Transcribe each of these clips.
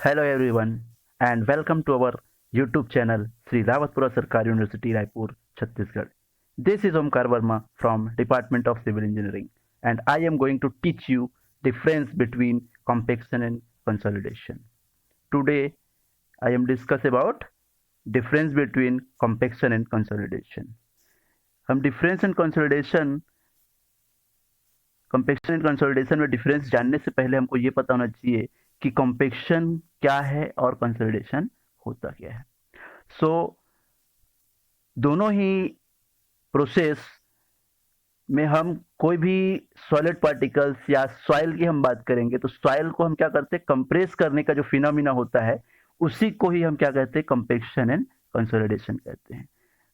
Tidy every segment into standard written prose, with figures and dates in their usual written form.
Hello everyone and welcome to our YouTube channel Sri Rawatpura Sarkari University Raipur, Chhattisgarh. This is Omkar Verma from Department of Civil Engineering and I am going to teach you difference between compaction and consolidation. Today I am discuss about difference between compaction and consolidation. हम difference and consolidation compaction and consolidation में difference जानने से पहले हमको ये पता होना चाहिए कि कॉम्पेक्शन क्या है और कंसोलिडेशन होता क्या है। दोनों ही प्रोसेस में हम कोई भी सॉलिड पार्टिकल्स या सॉइल की हम बात करेंगे तो सॉइल को हम क्या करते हैं, कंप्रेस करने का जो फिनोमिना होता है उसी को ही हम क्या कहते हैं, कॉम्पेक्शन एंड कंसोलिडेशन कहते हैं।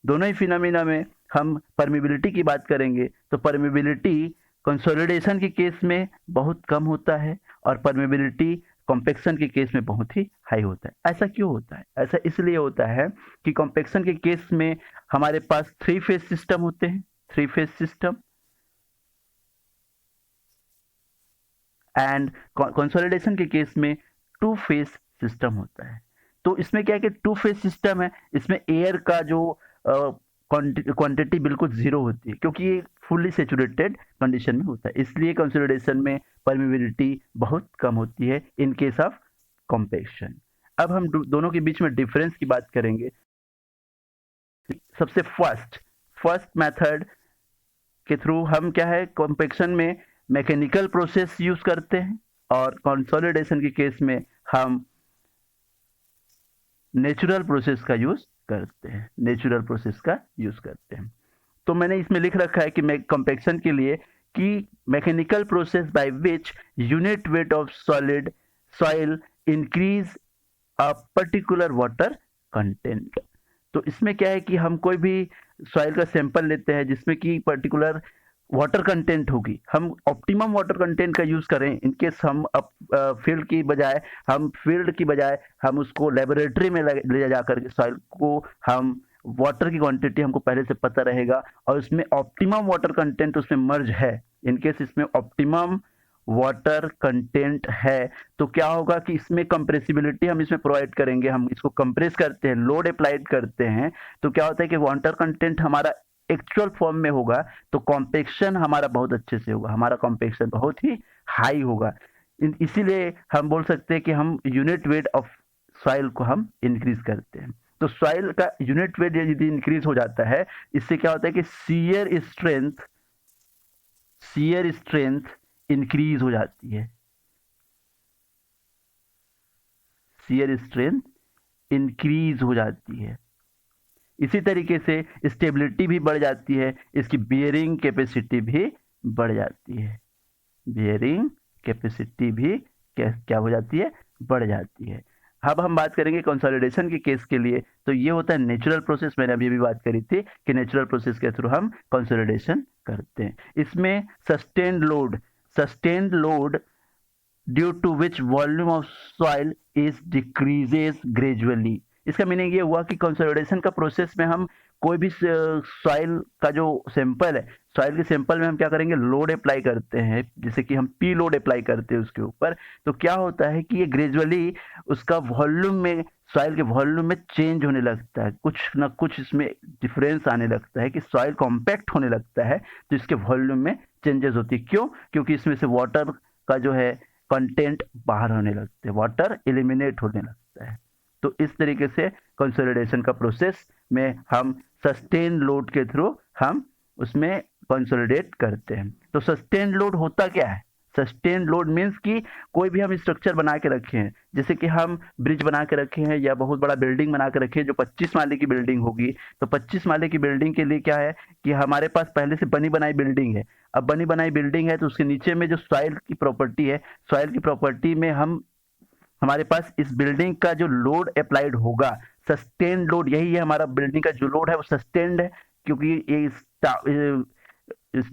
दोनों ही फिनोमिना में हम परमिबिलिटी की बात करेंगे तो परमिबिलिटी कंसोलिडेशन के केस में बहुत कम होता है और परमेबिलिटी कॉम्पेक्शन के केस में बहुत ही हाई होता है। ऐसा क्यों होता है? ऐसा इसलिए होता है कि कॉम्पेक्शन के केस में हमारे पास 3 फेज सिस्टम होते हैं, 3 फेज सिस्टम, एंड कंसोलिडेशन के केस में 2 फेज सिस्टम होता है। तो इसमें क्या है कि 2 फेज सिस्टम है, इसमें एयर का जो क्वांटिटी बिल्कुल जीरो होती है क्योंकि ये फुल्ली सेचुरेटेड कंडीशन में होता है, इसलिए कंसोलिडेशन में परमिबिलिटी बहुत कम होती है इन केस ऑफ कॉम्पेक्शन। अब हम दोनों के बीच में डिफरेंस की बात करेंगे। सबसे फर्स्ट मेथड के थ्रू हम क्या है, कॉम्पेक्शन में मैकेनिकल प्रोसेस यूज करते हैं और कंसोलिडेशन के केस में हम नेचुरल प्रोसेस का यूज करते हैं। तो मैंने इसमें लिख रखा है कि मैं कॉम्पेक्शन के लिए कि mechanical process by which unit weight of soil increase a particular water content. तो इसमें क्या है कि हम कोई भी सॉइल का सैंपल लेते हैं जिसमें कि पर्टिकुलर वाटर कंटेंट होगी, हम ऑप्टिमम वाटर कंटेंट का यूज करें इनकेस हम फील्ड की बजाय हम उसको लेबोरेटरी में ले जा करके सॉइल को हम वाटर की क्वांटिटी हमको पहले से पता रहेगा और उसमें ऑप्टिमम वाटर कंटेंट उसमें मर्ज है। इनकेस इसमें ऑप्टिमम वाटर कंटेंट है तो क्या होगा कि इसमें कंप्रेसिबिलिटी हम इसमें प्रोवाइड करेंगे, हम इसको कंप्रेस करते हैं, लोड अप्लाइड करते हैं, तो क्या होता है कि वाटर कंटेंट हमारा एक्चुअल फॉर्म में होगा तो कॉम्पेक्शन हमारा बहुत अच्छे से होगा, हमारा कॉम्पेक्शन बहुत ही हाई होगा। इसीलिए हम बोल सकते हैं कि हम यूनिट वेट ऑफ सॉइल को हम इंक्रीज करते हैं। तो सॉइल का यूनिट वेट यदि इंक्रीज हो जाता है, इससे क्या होता है कि शियर स्ट्रेंथ इंक्रीज हो जाती है, शियर स्ट्रेंथ इंक्रीज हो जाती है। इसी तरीके से स्टेबिलिटी भी बढ़ जाती है, इसकी बियरिंग कैपेसिटी भी बढ़ जाती है, बियरिंग कैपेसिटी भी क्या हो जाती है, बढ़ जाती है। अब हम बात करेंगे कंसोलिडेशन के केस के लिए, तो ये होता है नेचुरल प्रोसेस। मैंने अभी भी बात करी थी कि नेचुरल प्रोसेस के थ्रू हम कंसोलिडेशन करते हैं। इसमें sustained load due to which volume of soil is decreases gradually. इसका मीनिंग ये हुआ कि कंसोलिडेशन का प्रोसेस में हम कोई भी सॉइल का जो सैंपल है, सॉइल के सैंपल में हम क्या करेंगे, लोड अप्लाई करते हैं, जैसे कि हम पी लोड अप्लाई करते हैं उसके ऊपर। तो क्या होता है कि ये ग्रेजुअली उसका वॉल्यूम में, सॉइल के वॉल्यूम में चेंज होने लगता है, कुछ ना कुछ इसमें डिफरेंस आने लगता है कि सॉइल कॉम्पैक्ट होने लगता है, तो इसके वॉल्यूम में चेंजेस होती है। क्यों? क्योंकि इसमें से वाटर का जो है कंटेंट बाहर होने लगते हैं, वाटर एलिमिनेट होने लगता है। तो इस तरीके से कंसोलिडेशन का प्रोसेस में हम सस्टेन लोड के थ्रू हम उसमें कंसोलिडेट करते हैं। तो सस्टेन लोड होता क्या है? सस्टेन लोड मीन्स कि कोई भी हम स्ट्रक्चर बना के रखे हैं, जैसे कि हम ब्रिज बना के रखे हैं या बहुत बड़ा बिल्डिंग बना के रखे हैं जो 25 माले की बिल्डिंग होगी, तो 25 माले की बिल्डिंग के लिए क्या है कि हमारे पास पहले से बनी बनाई बिल्डिंग है। अब बनी बनाई बिल्डिंग है तो उसके नीचे में जो सॉइल की प्रॉपर्टी है, सॉइल की प्रॉपर्टी में हमारे पास इस बिल्डिंग का जो लोड अप्लाइड होगा, सस्टेन्ड लोड, यही है हमारा बिल्डिंग का जो लोड है वो सस्टेन्ड है, क्योंकि ये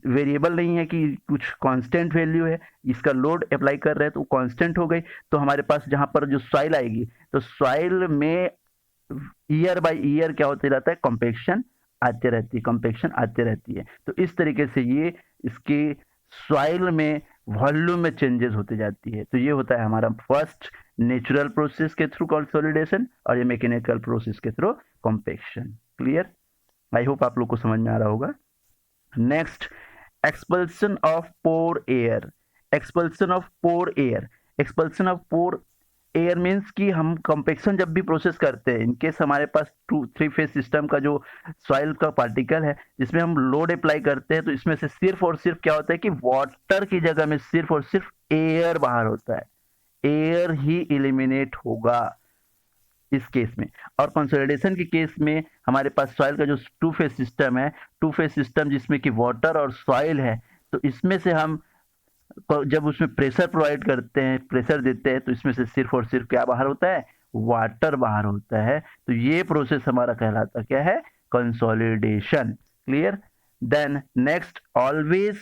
वेरिएबल नहीं है कि कुछ कांस्टेंट वैल्यू है, इसका लोड अप्लाई कर रहे हैं तो कांस्टेंट हो गई। तो हमारे पास जहां पर जो सॉइल आएगी तो सॉइल में ईयर बाय ईयर क्या होते रहता है, कंपेक्शन आते रहती है। तो इस तरीके से ये इसके सॉइल में वॉल्यूम में चेंजेस होते जाती है। तो ये होता है हमारा फर्स्ट नेचुरल प्रोसेस के थ्रू कंसोलिडेशन और ये मैकेनिकल प्रोसेस के through compaction. Clear? I hope आप लोग को समझ में आ रहा होगा। Next, expulsion of pore air. Expulsion of pore air, expulsion of pore air means कि हम कंपेक्शन जब भी प्रोसेस करते हैं, इनकेस हमारे पास 2-3 फेज सिस्टम का जो सॉइल का पार्टिकल है जिसमें हम लोड अप्लाई करते हैं, तो इसमें से सिर्फ और सिर्फ क्या होता है कि वाटर की जगह में सिर्फ और सिर्फ एयर बाहर होता है, एयर ही इलिमिनेट होगा इस केस में। और कंसोलिडेशन के केस में हमारे पास सॉइल का जो 2 फेज सिस्टम है, 2 फेज सिस्टम जिसमें कि वाटर और सॉइल है, तो इसमें से हम जब उसमें प्रेशर प्रोवाइड करते हैं, प्रेशर देते हैं, तो इसमें से सिर्फ और सिर्फ क्या बाहर होता है, वाटर बाहर होता है। तो ये प्रोसेस हमारा कहलाता क्या है, consolidation. Clear? Then next, always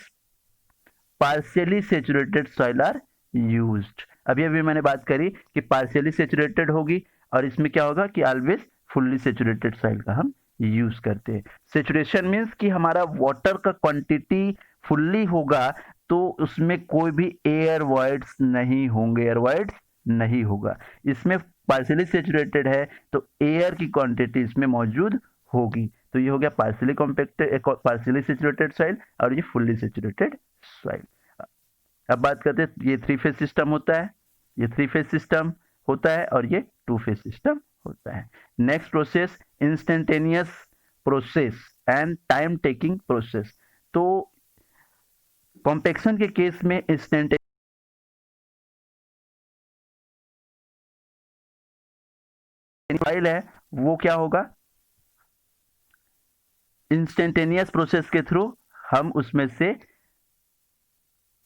partially saturated soil are used. अभी अभी मैंने बात करी कि पार्शियली सेचुरेटेड होगी और इसमें क्या होगा कि ऑलवेज फुल्ली सेचुरेटेड सॉइल का हम यूज करते हैं। सेचुरेशन मीन्स कि हमारा वाटर का क्वांटिटी फुल्ली होगा तो उसमें कोई भी एयर वॉइड्स नहीं होंगे, एयर वॉइड्स नहीं होगा। इसमें पार्शियली सेचुरेटेड है तो एयर की क्वांटिटी इसमें मौजूद होगी। तो ये हो गया partially compacted, partially saturated soil और ये फुल्ली सेचुरेटेड सॉइल। अब बात करते हैं, ये 3 फेज सिस्टम होता है, ये 3 फेज सिस्टम होता है और ये 2 फेज सिस्टम होता है। Next process, instantaneous process and time taking process. तो कॉम्पेक्शन के केस में इंस्टेंटेनियस सॉइल है वो क्या होगा, इंस्टेंटेनियस प्रोसेस के थ्रू हम उसमें से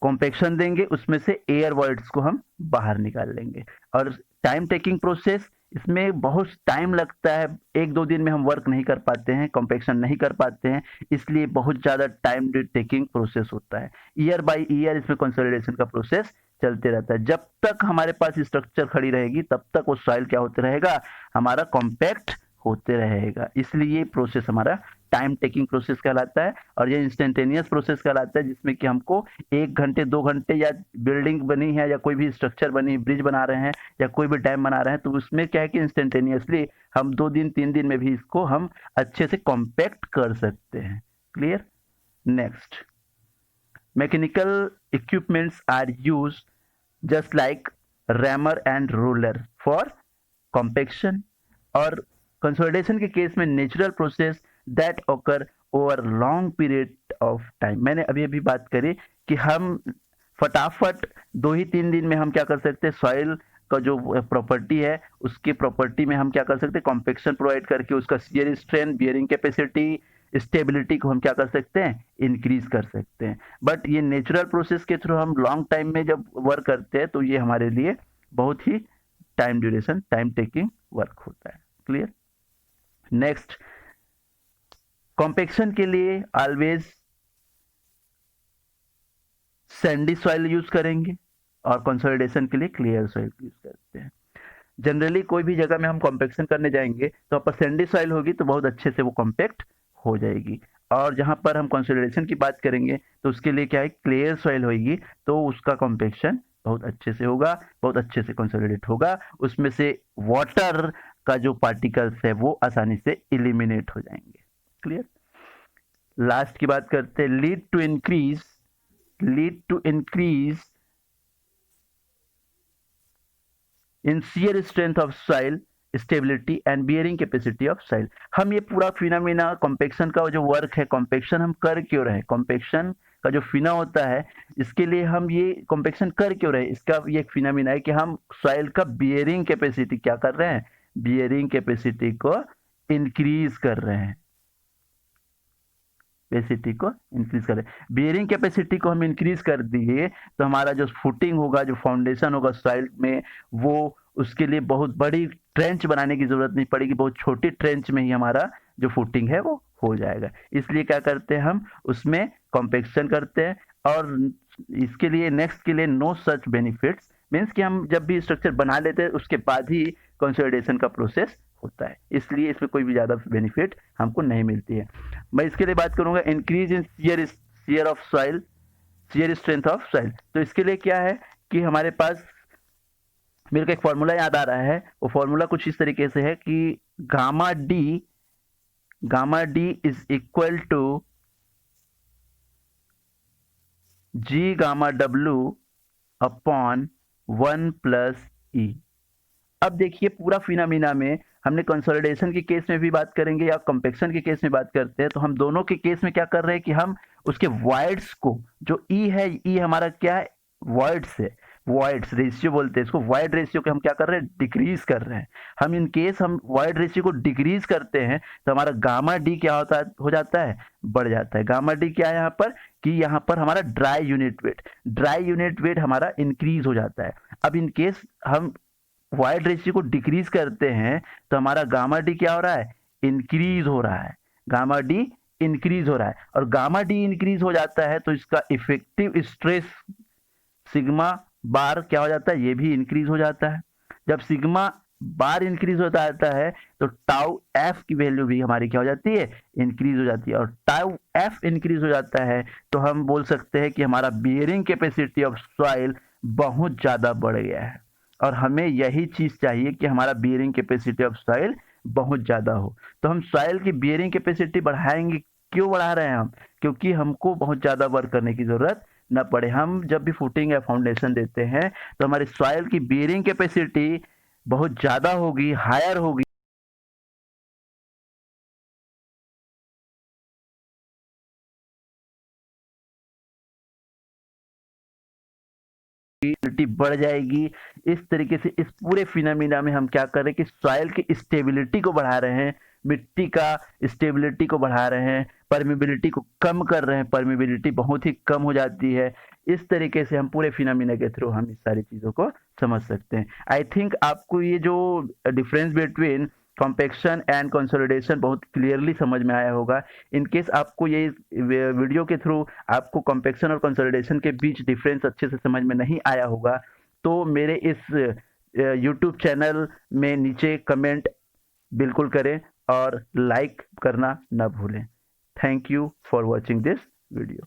कॉम्पेक्शन देंगे, उसमें से एयर वॉइड्स को हम बाहर निकाल लेंगे। और टाइम टेकिंग प्रोसेस, इसमें बहुत टाइम लगता है, 1-2 दिन में हम वर्क नहीं कर पाते हैं, कॉम्पेक्शन नहीं कर पाते हैं, इसलिए बहुत ज़्यादा टाइम टेकिंग प्रोसेस होता है। ईयर बाय ईयर इसमें कंसोलिडेशन का प्रोसेस चलते रहता है। जब तक हमारे पास स्ट्रक्चर खड़ी रहेगी तब तक वो सॉइल क्या होते रहेगा, हमारा कॉम्पैक्ट होते रहेगा। इसलिए ये प्रोसेस हमारा टाइम टेकिंग प्रोसेस कहलाता है। और ये इंस्टेंटेनियस प्रोसेस कहलाता है जिसमें कि हमको 1 घंटे 2 घंटे, या बिल्डिंग बनी है या कोई भी स्ट्रक्चर बनी, ब्रिज बना रहे हैं या कोई भी डैम बना रहे हैं, तो उसमें क्या है कि इंस्टेंटेनियसली हम 2 दिन 3 दिन में भी इसको हम अच्छे से कॉम्पैक्ट कर सकते हैं। Clear? Next, mechanical equipments are use just like rammer and roller for compaction. और कंसोलिडेशन के केस में natural process that occur over long period of time. मैंने अभी अभी बात करी कि हम फटाफट 2 ही 3 दिन में हम क्या कर सकते हैं, सॉइल का जो प्रॉपर्टी है उसकी प्रॉपर्टी में हम क्या कर सकते हैं, कॉम्पेक्शन प्रोवाइड करके उसका shear strength, bearing capacity, stability को हम क्या कर सकते हैं, इंक्रीज कर सकते हैं। बट ये नेचुरल प्रोसेस के थ्रू हम लॉन्ग टाइम में जब वर्क करते हैं तो ये हमारे लिए बहुत ही time duration, time taking work होता है। क्लियर? नेक्स्ट, कॉम्पेक्शन के लिए ऑलवेज सैंडी सॉइल यूज करेंगे और कंसोलिडेशन के लिए क्लियर सॉइल यूज करते हैं। जनरली कोई भी जगह में हम कॉम्पेक्शन करने जाएंगे तो पर सैंडी सॉइल होगी तो बहुत अच्छे से वो कॉम्पैक्ट हो जाएगी। और जहां पर हम कंसोलिडेशन की बात करेंगे तो उसके लिए क्या है, क्लियर सॉइल होगी तो उसका कॉम्पेक्शन बहुत अच्छे से होगा, बहुत अच्छे से कंसोलिडेट होगा, उसमें से वाटर का जो पार्टिकल्स है वो आसानी से इलिमिनेट हो जाएंगे। क्लियर? लास्ट की बात करते हैं, lead to increase in shear strength of soil, stability and bearing capacity of soil. हम ये पूरा फिनोमेना कॉम्पेक्शन का जो वर्क है, कॉम्पेक्शन हम कर क्यों रहे, कॉम्पेक्शन का जो फिना होता है इसके लिए हम ये कॉम्पेक्शन कर क्यों रहे, इसका ये एक फिनोमेना है कि हम सॉइल का बियरिंग कैपेसिटी क्या कर रहे हैं, बियरिंग कैपेसिटी को इंक्रीज कर रहे हैं, कैपेसिटी को इंक्रीज करें। बियरिंग कैपेसिटी को हम इंक्रीज कर दिए तो हमारा जो फुटिंग होगा, जो फाउंडेशन होगा सॉइल में, वो उसके लिए बहुत बड़ी ट्रेंच बनाने की जरूरत नहीं पड़ेगी, बहुत छोटी ट्रेंच में ही हमारा जो फुटिंग है वो हो जाएगा। इसलिए क्या करते हैं, हम उसमें कॉम्पेक्शन करते हैं। और इसके लिए नेक्स्ट के लिए नो सच बेनिफिट्स मीन्स कि हम जब भी स्ट्रक्चर बना लेते हैं उसके बाद ही कंसोलिडेशन का प्रोसेस होता है, इसलिए इसमें कोई भी ज़्यादा बेनिफिट हमको नहीं मिलती है। मैं इसके लिए बात करूंगा increase in shear of soil, shear strength of soil. तो इसके लिए क्या है कि हमारे पास मेरे को एक फॉर्मूला याद आ रहा है, वो फॉर्मूला कुछ इस तरीके से है कि gamma D is equal to G gamma W upon 1 + E। अब देखिए पूरा फिनोमिना में हमने कंसोलिडेशन के केस में भी बात करेंगे या कंपैक्शन के केस में बात करते हैं, तो हम दोनों के केस में क्या कर रहे हैं कि हम उसके वॉइड्स को, जो ई है, ई हमारा क्या है, वॉइड्स है, वॉइड्स रेशियो बोलते हैं इसको, वॉइड रेशियो को हम क्या कर रहे हैं, डिक्रीज कर रहे हैं। हम इन केस हम वॉइड रेशियो को डिक्रीज करते हैं तो हमारा गामा डी क्या होता हो जाता है, बढ़ जाता है। गामा डी क्या है यहाँ पर, कि यहाँ पर हमारा ड्राई यूनिट वेट हमारा इंक्रीज हो जाता है। अब इन केस हम वाइड रेशियो को डिक्रीज करते हैं तो हमारा गामा डी क्या हो रहा है, इंक्रीज हो रहा है। गामा डी इंक्रीज हो रहा है, और गामा डी इंक्रीज हो जाता है तो इसका इफेक्टिव स्ट्रेस सिग्मा बार क्या हो जाता है, ये भी इंक्रीज हो जाता है। जब सिग्मा बार इंक्रीज होता आता है तो टाउ एफ की वैल्यू भी हमारी क्या हो जाती है, इंक्रीज हो जाती है। और टाउ एफ इंक्रीज हो जाता है तो हम बोल सकते हैं कि हमारा बियरिंग कैपेसिटी ऑफ सॉइल बहुत ज्यादा बढ़ गया है। और हमें यही चीज चाहिए कि हमारा बियरिंग कैपेसिटी ऑफ सॉइल बहुत ज्यादा हो। तो हम सॉइल की बियरिंग कैपेसिटी बढ़ाएंगे। क्यों बढ़ा रहे हैं हम, क्योंकि हमको बहुत ज्यादा वर्क करने की जरूरत न पड़े। हम जब भी फुटिंग या फाउंडेशन देते हैं तो हमारे सॉइल की बियरिंग कैपेसिटी बहुत ज्यादा होगी, हायर होगी। बढ़ जाएगी। इस तरीके से इस पूरे फिनोमिना में हम क्या कर रहे हैं कि सॉइल की स्टेबिलिटी को बढ़ा रहे हैं, मिट्टी का स्टेबिलिटी को बढ़ा रहे हैं, परमिबिलिटी को कम कर रहे हैं, परमिबिलिटी बहुत ही कम हो जाती है। इस तरीके से हम पूरे फिनोमिना के थ्रू हम इस सारी चीजों को समझ सकते हैं। आई थिंक आपको ये जो difference between compaction and consolidation बहुत क्लियरली समझ में आया होगा। इन केस आपको ये वीडियो के थ्रू आपको कॉम्पेक्शन और कंसोलिडेशन के बीच डिफरेंस अच्छे से समझ में नहीं आया होगा तो मेरे इस यूट्यूब चैनल में नीचे कमेंट बिल्कुल करें और लाइक करना ना भूलें। Thank you for watching this video.